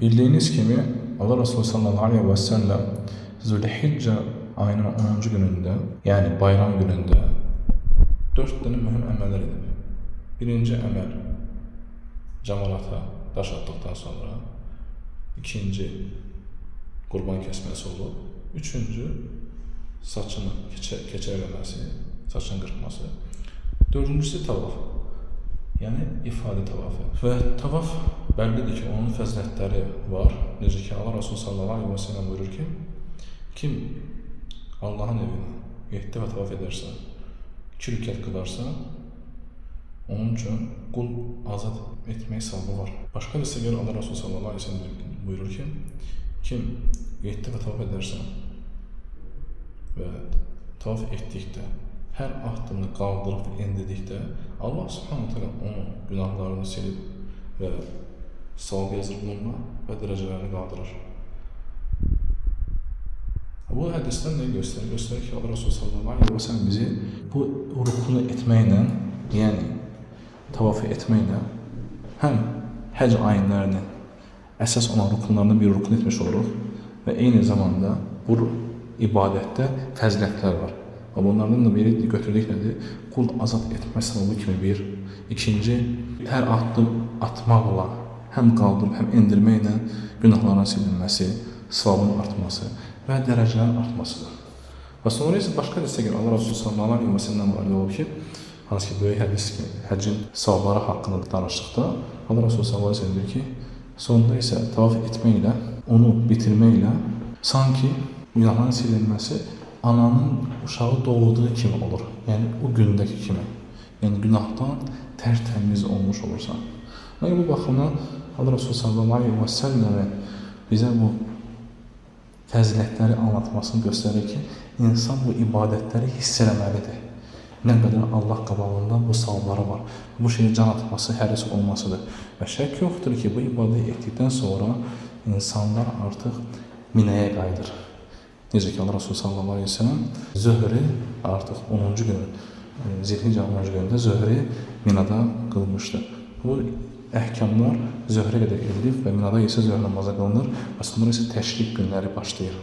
Bildiğiniz gibi Allah Resulü sallallahu aleyhi ve sellem Zülhicce ayının 10. gününde, yani bayram gününde 4 tane mühim əməllər edib. Birinci əməl camalata daş atdıqdan sonra, ikinci qurban kəsməsi olub, üçüncü saçını keçərləməsi, saçını qırxması, dördüncüsü tavaf, yəni ifadə tavafı. Və tavaf bəllidir ki, onun fəzilətləri var. Necə ki, Allah Resulü sallallahu aleyhi ve sellem buyurur ki, kim Allah'ın evini 7 dəfə tavaf edərsə, 2 rükət qılarsa, onun üçün qul azad etmək savabı var. Başqa bir səbəb Allah Resulü sallallahu aleyhi ve sellem buyurur ki, kim 7 dəfə tavaf edərsə və tavaf etdikdə, hər addımını qaldırıb və endirdikdə, Allah subhanahu teala onun günahlarını silib və savab yazır bununla və dərəcələrini qaldırır. Bu hədisdən nə göstərir? Göstərir ki, Allah Resulü sallallahu aleyhi ve sellem bizi bu rukunu etməklə, yəni tavafı etməklə həm həc ayinlərinin əsas olan rukunlarından bir rukun etmiş oluruq və eyni zamanda bu ibadətdə fəzilətlər var. Və bunlardan da biri götürdük nədir? Qul azad etmə savabı kimi bir. İkinci, hər addım atmaqla, həm qaldırıb, həm endirməklə günahların silinməsi, savabın artması və dərəcələrin artmasıdır. Və sonra isə başqa hədisdə gəlir, Allah Resulü sallallahu aleyhi ve sellem barədə olub ki, hansı ki, böyük hədis ki, həccin savabları haqqında danışdıqda, Allah Resulü sallallahu aleyhi ve sellem deyir ki, sonunda isə tavaf etməklə, onu bitirməklə, sanki günahların silinməsi ananın uşağı doğulduğu kimi olur. Yəni, o gündəki kimi. Yəni, günahdan tərtəmiz olmuş olursan. Yəni, bu baxımdan Allah Resulü sallallahu aleyhi ve sellem bizə bu fəzilətləri anlatmasını göstərir ki, insan bu ibadətləri hiss eləməlidir. Nə qədər Allah qabağında bu savabları var. Bu şeyi can atması, həris olmasıdır. Və şək yoxdur ki, bu ibadəti etdikdən sonra insanlar artıq minəyə qayıdır. Necə ki, Allah Resulü sallallahu aleyhi ve sellem zöhrü artıq 10-cu gün, Zilhicce 10-cu gündə zöhrü minada qılmışdır. Bu əhkamlar zöhrə qədər edilib və minada isə zöhr namazı qılınır və sonra isə təşrik günləri başlayır.